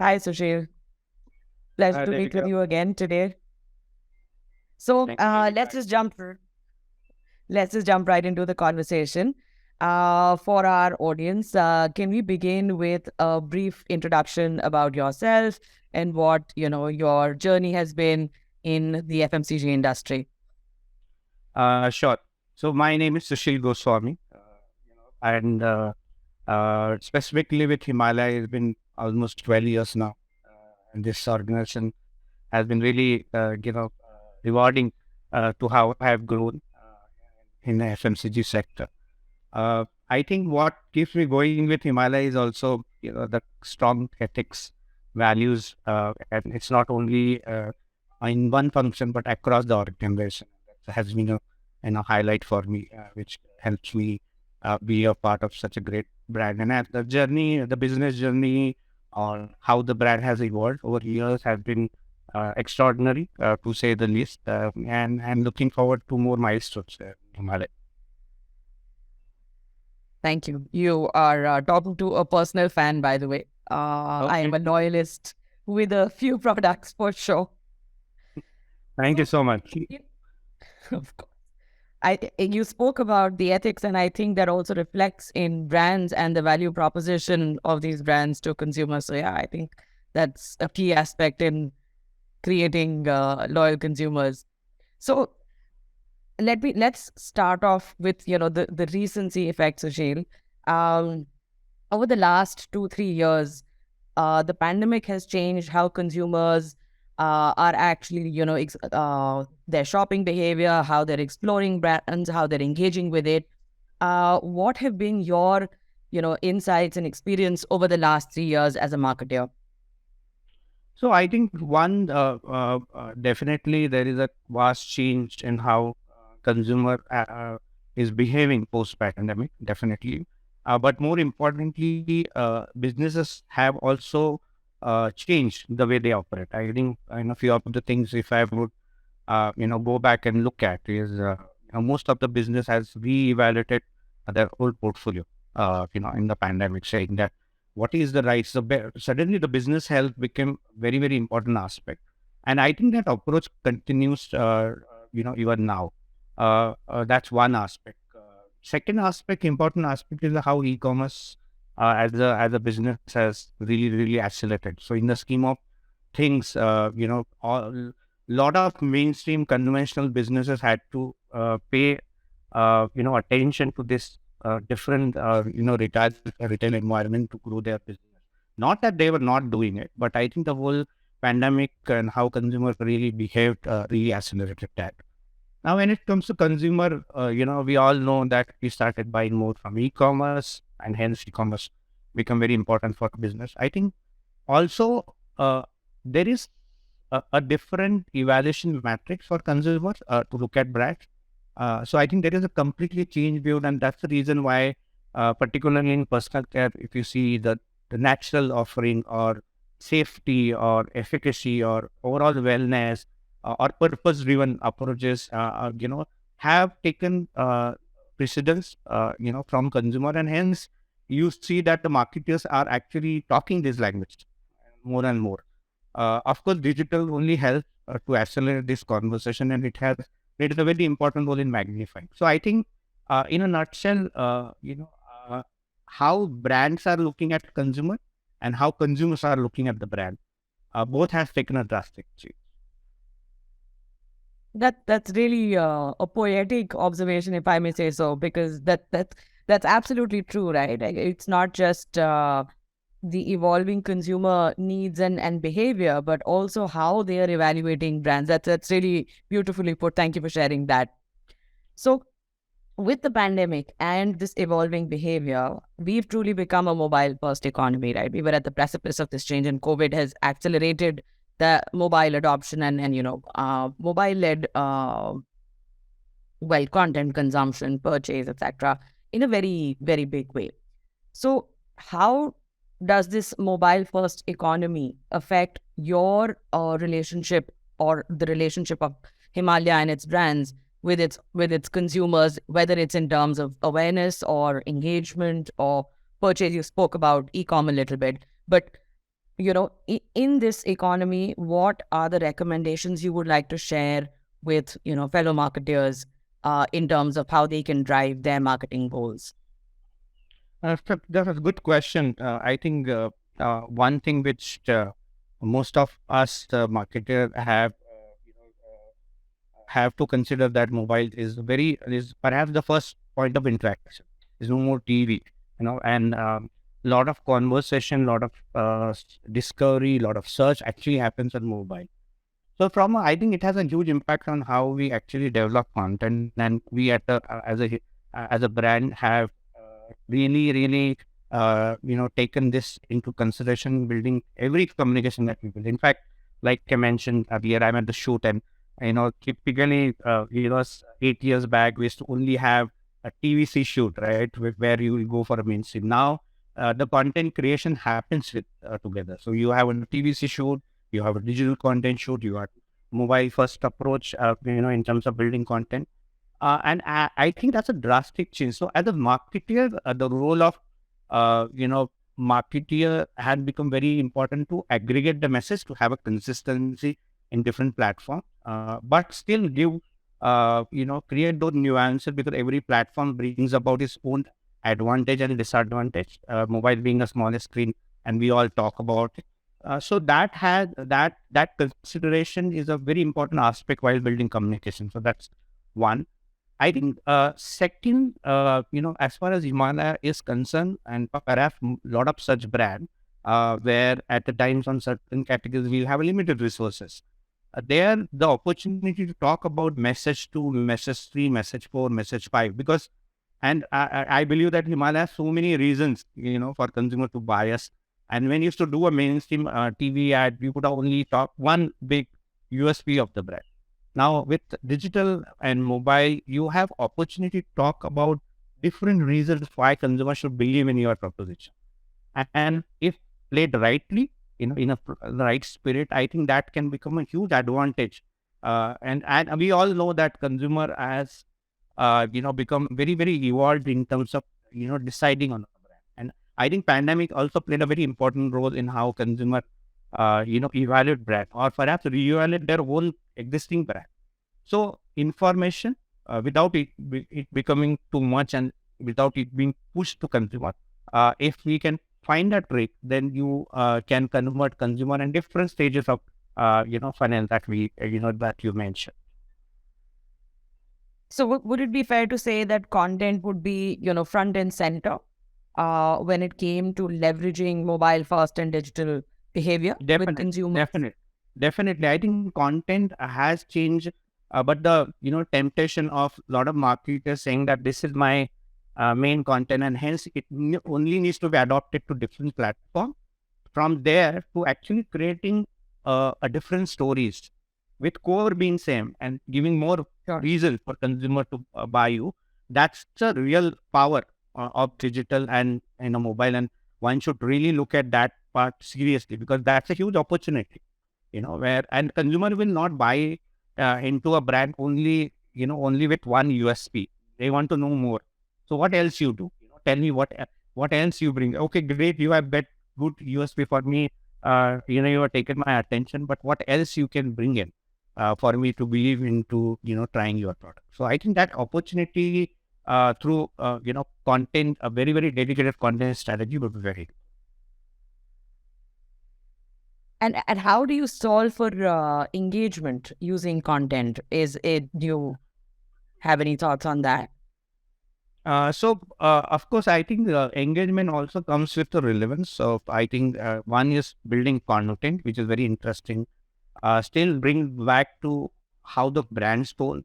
Hi, Sushil. Pleasure to meet with Devika, you again today. So thank you, Devika. let's just jump right into the conversation. For our audience, can we begin with a brief introduction about yourself and what your journey has been in the FMCG industry? Sure. So my name is Sushil Goswami, and specifically with Himalaya, it's been almost 12 years now. And this organization has been really, rewarding to how I have grown in the FMCG sector. I think what keeps me going with Himalaya is also, the strong ethics, values, and it's not only in one function but across the organization. That has been a highlight for me, which helps me be a part of such a great brand. And the journey, the business journey, on how the brand has evolved over years has been extraordinary, to say the least. And I'm looking forward to more milestones in Himalaya. Thank you. You are talking to a personal fan, by the way. I am Okay. a loyalist with a few products for sure. Thank you So, so much. you- of course. You spoke about the ethics, and I think that also reflects in brands and the value proposition of these brands to consumers. So yeah, I think that's a key aspect in creating loyal consumers. So let's start off with the recency effect, Sushil. Um, Over the last 2-3 years, the pandemic has changed how consumers are actually, their shopping behavior, how they're exploring brands, how they're engaging with it. What have been your, insights and experience over the last 3 years as a marketer? So I think one, definitely there is a vast change in how consumer is behaving post pandemic, definitely. But more importantly, businesses have also changed the way they operate. I think a few of the things, if I would go back and look at, is most of the business has reevaluated their whole portfolio. In the pandemic, saying that what is the right. So suddenly the business health became very important aspect, and I think that approach continues. Even now, that's one aspect. Second aspect, important aspect, is how e-commerce as a business has really accelerated. So in the scheme of things, all lot of mainstream conventional businesses had to pay attention to this different retail environment to grow their business. Not that they were not doing it, but I think the whole pandemic and how consumers really behaved really accelerated that. Now, when it comes to consumer, we all know that we started buying more from e-commerce, and hence e-commerce become very important for business. I think also there is a different evaluation matrix for consumers to look at brands. So I think there is a completely changed view, and that's the reason why, particularly in personal care, if you see the natural offering or safety or efficacy or overall wellness or purpose-driven approaches, have taken precedence, from consumer, and hence you see that the marketers are actually talking this language more and more. Of course, digital only helps to accelerate this conversation, and it is a very important role in magnifying. So I think, in a nutshell, how brands are looking at consumer and how consumers are looking at the brand, both have taken a drastic change. That's really a poetic observation, if I may say so, because that's absolutely true, right? Like, it's not just the evolving consumer needs and behavior, but also how they are evaluating brands. That's really beautifully put. Thank you for sharing that. So, with the pandemic and this evolving behavior, we've truly become a mobile first economy, right? We were at the precipice of this change, and COVID has accelerated the mobile adoption and mobile led content consumption, purchase, etc., in a very, very big way. So, how does this mobile first economy affect your relationship or the relationship of Himalaya and its brands with its consumers, whether it's in terms of awareness or engagement or purchase? You spoke about e-com a little bit, but in this economy, what are the recommendations you would like to share with, fellow marketers in terms of how they can drive their marketing goals? That's a good question. I think one thing which most of us marketer have to consider that mobile is perhaps the first point of interaction. There's no more TV, and lot of conversation, lot of discovery, lot of search actually happens on mobile. So I think it has a huge impact on how we actually develop content, and we as a brand have really taken this into consideration, building every communication that we build. In fact, like I mentioned earlier, I'm at the shoot, and typically 8 years back we used to only have a TVC shoot, right, where you will go for a mainstream. Now the content creation happens with together. So you have a TVC shoot, you have a digital content shoot, you have mobile first approach, in terms of building content. And I think that's a drastic change. So as a marketer, the role of, marketer had become very important to aggregate the message, to have a consistency in different platforms, but still give, create those nuances, because every platform brings about its own advantage and disadvantage. Mobile being a smaller screen, and we all talk about it. So that consideration is a very important aspect while building communication. So that's one. I think second, as far as Himalaya is concerned, and perhaps a lot of such brand, where at the times on certain categories we'll have limited resources. There, the opportunity to talk about message 2, message 3, message 4, message 5, because, and I believe that Himalaya has so many reasons, for consumer to buy us. And when you used to do a mainstream TV ad, we would only talk one big USP of the brand. Now with digital and mobile, you have opportunity to talk about different reasons why consumers should believe in your proposition. And if played rightly, in a right spirit, I think that can become a huge advantage. And we all know that consumer has, become very, very evolved in terms of, deciding on a brand. And I think pandemic also played a very important role in how consumer, evaluate brand, or perhaps reevaluate their whole existing brand. So information, without it becoming too much, and without it being pushed to consumer, if we can find a trick, then you can convert consumer in different stages of funnel that that you mentioned. So would it be fair to say that content would be, front and center when it came to leveraging mobile first and digital behavior with consumers? Definitely. I think content has changed, but the temptation of a lot of marketers saying that this is my main content, and hence it only needs to be adopted to different platforms. From there to actually creating a different stories, with core being same and giving more reason for consumer to buy you. That's the real power of digital and mobile, and one should really look at that part seriously, because that's a huge opportunity. Where, and consumer will not buy into a brand only with one USP. They want to know more. So what else you do? Tell me what else you bring. Okay, great, you have that good USP for me. You have taken my attention, but what else you can bring in for me to believe into trying your product? So I think that opportunity through content, a very, very dedicated content strategy would be very good. And how do you solve for engagement using content? Do you have any thoughts on that? Of course, I think engagement also comes with the relevance. So I think one is building content, which is very interesting. Still bring back to how the brand's tone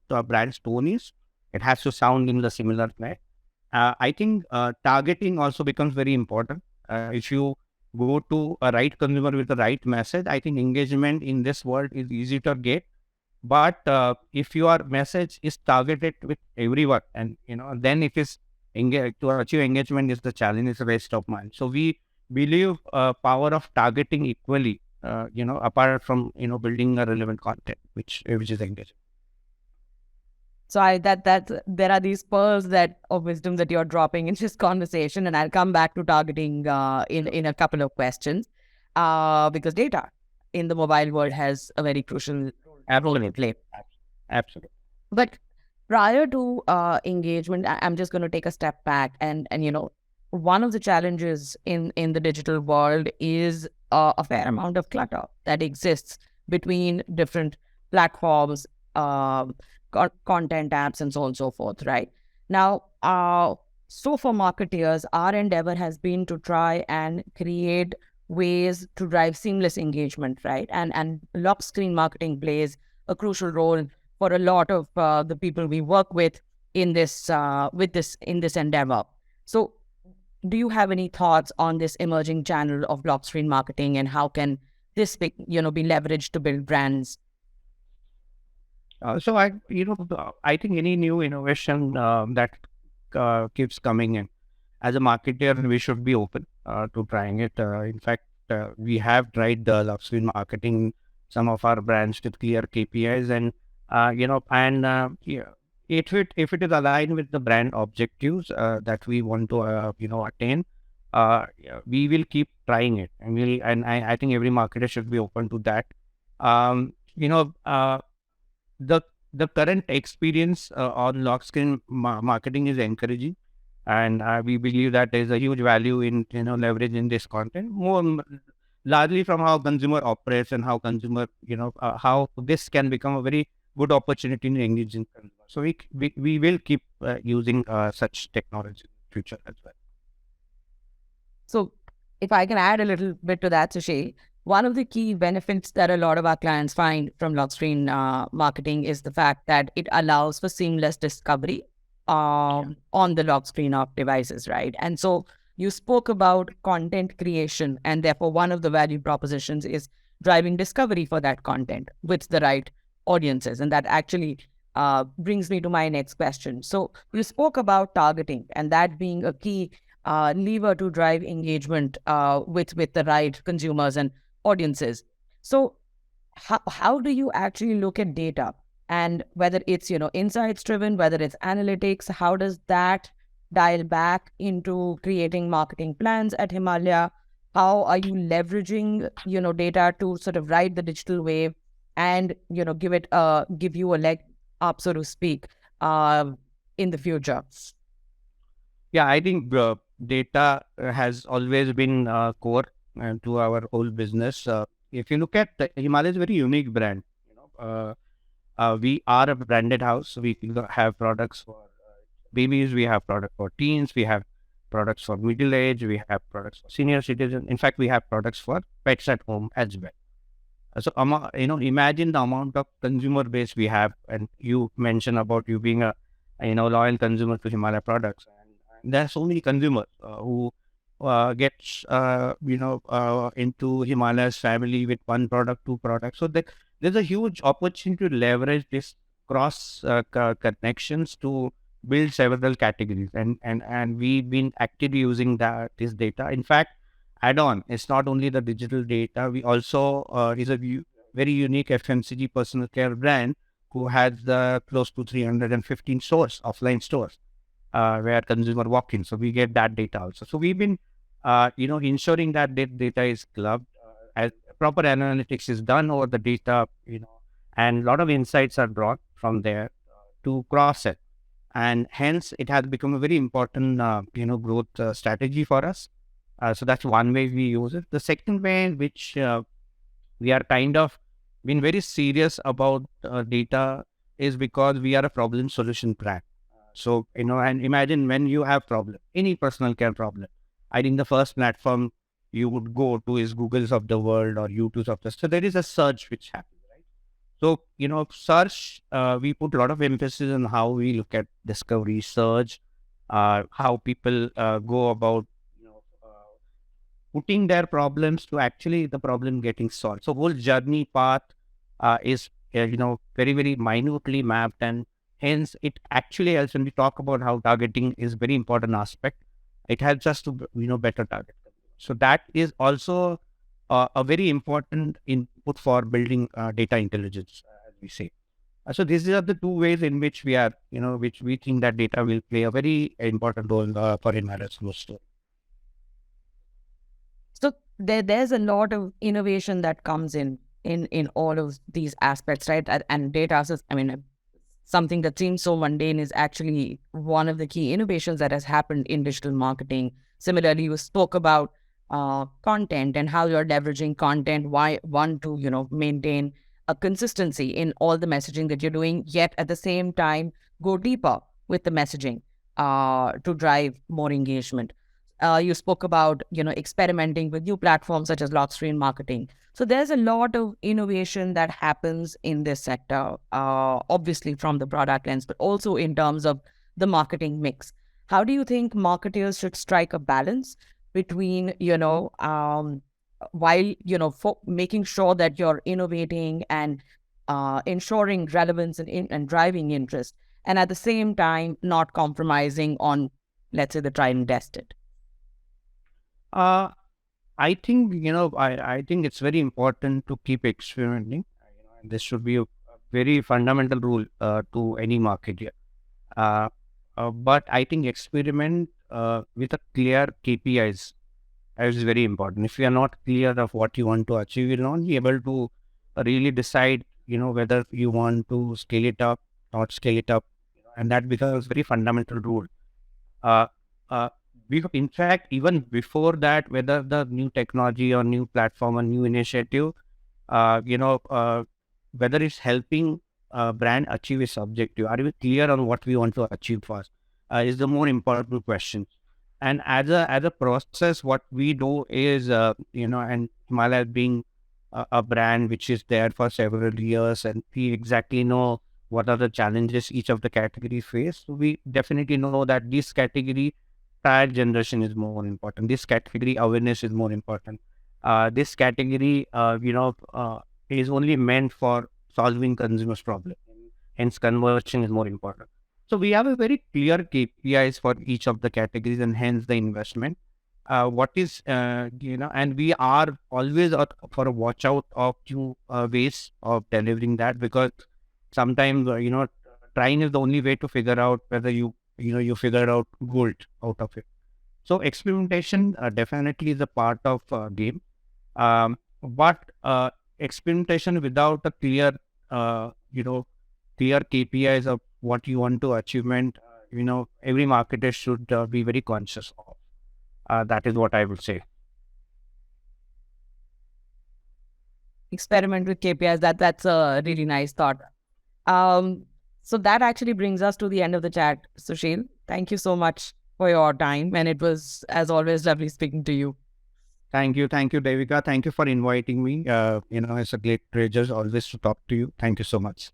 is. It has to sound in the similar way. I think targeting also becomes very important. If you go to a right consumer with the right message, I think engagement in this world is easy to get. But if your message is targeted with everyone, and then it is to achieve engagement is the challenge, is a waste of money. So we believe power of targeting equally, apart from building a relevant content which is engaging. So that there are these pearls of wisdom that you're dropping in this conversation, and I'll come back to targeting in a couple of questions. because data in the mobile world has a very crucial role to Absolutely. play. Absolutely. But prior to engagement, I'm just going to take a step back, and one of the challenges in the digital world is a fair amount of clutter that exists between different platforms, content apps, and so on and so forth. Right now, so for marketeers, our endeavor has been to try and create ways to drive seamless engagement, right? And lock screen marketing plays a crucial role for a lot of the people we work with in this endeavor. So, do you have any thoughts on this emerging channel of block screen marketing, and how can this be leveraged to build brands? I think any new innovation that keeps coming in, as a marketer, we should be open to trying it. In fact, we have tried the love screen marketing, some of our brands with clear KPIs, and yeah, if it is aligned with the brand objectives that we want to attain, yeah, we will keep trying it, and I think every marketer should be open to that. Um, you know, the the current experience on lock screen marketing is encouraging, and we believe that there is a huge value in leveraging this content largely from how consumer operates and how consumer how this can become a very good opportunity in engaging consumer. So we will keep using such technology in the future as well. So, if I can add a little bit to that, Sushil, one of the key benefits that a lot of our clients find from log screen marketing is the fact that it allows for seamless discovery on the lock screen of devices, right? And so, you spoke about content creation, and therefore, one of the value propositions is driving discovery for that content with the right audiences. And that actually brings me to my next question. So, you spoke about targeting and that being a key lever to drive engagement with the right consumers and audiences. So, how do you actually look at data, and whether it's insights driven, whether it's analytics? How does that dial back into creating marketing plans at Himalaya? How are you leveraging data to sort of ride the digital wave and give you a leg up, so to speak, uh, in the future? Yeah, I think data has always been core to our whole business. If you look at Himalaya is a very unique brand. We are a branded house. We have products for babies. We have products for teens. We have products for middle age. We have products for senior citizens. In fact, we have products for pets at home as well. Imagine the amount of consumer base we have, and you mentioned about you being a loyal consumer to Himalaya products, and there are so many consumers who gets into Himalaya's family with one product, two products. So there's a huge opportunity to leverage this cross connections to build several categories, and we've been actively using this data. In fact, add-on. It's not only the digital data. We also is a very unique FMCG personal care brand who has close to 315 stores, offline stores, where consumer walk in. So we get that data also. So we've been, ensuring that data is clubbed, as proper analytics is done over the data, and a lot of insights are brought from there to cross it. And hence, it has become a very important, growth strategy for us. So that's one way we use it. The second way, which we are kind of been very serious about data, is because we are a problem solution brand. So and imagine when you have problem, any personal care problem, I think the first platform you would go to is Google's of the world or YouTube's of the. So there is a search which happens, right? So search. We put a lot of emphasis on how we look at discovery, search, how people go about putting their problems to actually the problem getting solved. So whole journey path is very very minutely mapped, and hence it actually helps when we talk about how targeting is very important aspect. It helps us to better target. So that is also a very important input for building data intelligence, as we say. So these are the two ways in which we are, which we think that data will play a very important role for in growth story. So there's a lot of innovation that comes in all of these aspects, right? And data I mean, something that seems so mundane is actually one of the key innovations that has happened in digital marketing. Similarly, you spoke about content and how you're leveraging content. Why one to maintain a consistency in all the messaging that you're doing, yet at the same time go deeper with the messaging to drive more engagement. You spoke about experimenting with new platforms such as lock screen marketing. So there's a lot of innovation that happens in this sector, obviously from the product lens, but also in terms of the marketing mix. How do you think marketers should strike a balance between, while, making sure that you're innovating and ensuring relevance and driving interest, and at the same time, not compromising on, let's say, the tried and tested? Uh, I think, I think it's very important to keep experimenting. And this should be a very fundamental rule to any marketer. Uh, but I think experiment with a clear KPIs is very important. If you are not clear of what you want to achieve, you'll not be able to really decide, whether you want to scale it up, not scale it up, and that becomes very fundamental rule. Uh, uh, in fact, even before that, whether the new technology or new platform or new initiative, uh, you know, uh, whether it's helping brand achieve its objective, are we clear on what we want to achieve first? Is the more important question. And as a process, what we do is, and Himalaya being a brand which is there for several years, and we exactly know what are the challenges each of the categories face. So we definitely know that this category trial generation is more important. This category awareness is more important. This category, is only meant for solving consumers' problem. Hence, conversion is more important. So we have a very clear KPIs for each of the categories, and hence the investment. What is and we are always for a watch out of new ways of delivering that, because sometimes trying is the only way to figure out whether you figure out gold out of it. So experimentation definitely is a part of game, but experimentation without a clear clear KPIs of what you want to achievement, every marketer should be very conscious of. That is what I would say. Experiment with KPIs. That's a really nice thought. Um, so that actually brings us to the end of the chat, Sushil. Thank you so much for your time, and it was, as always, lovely speaking to you. Thank you, Devika. Thank you for inviting me. It's a great pleasure always to talk to you. Thank you so much.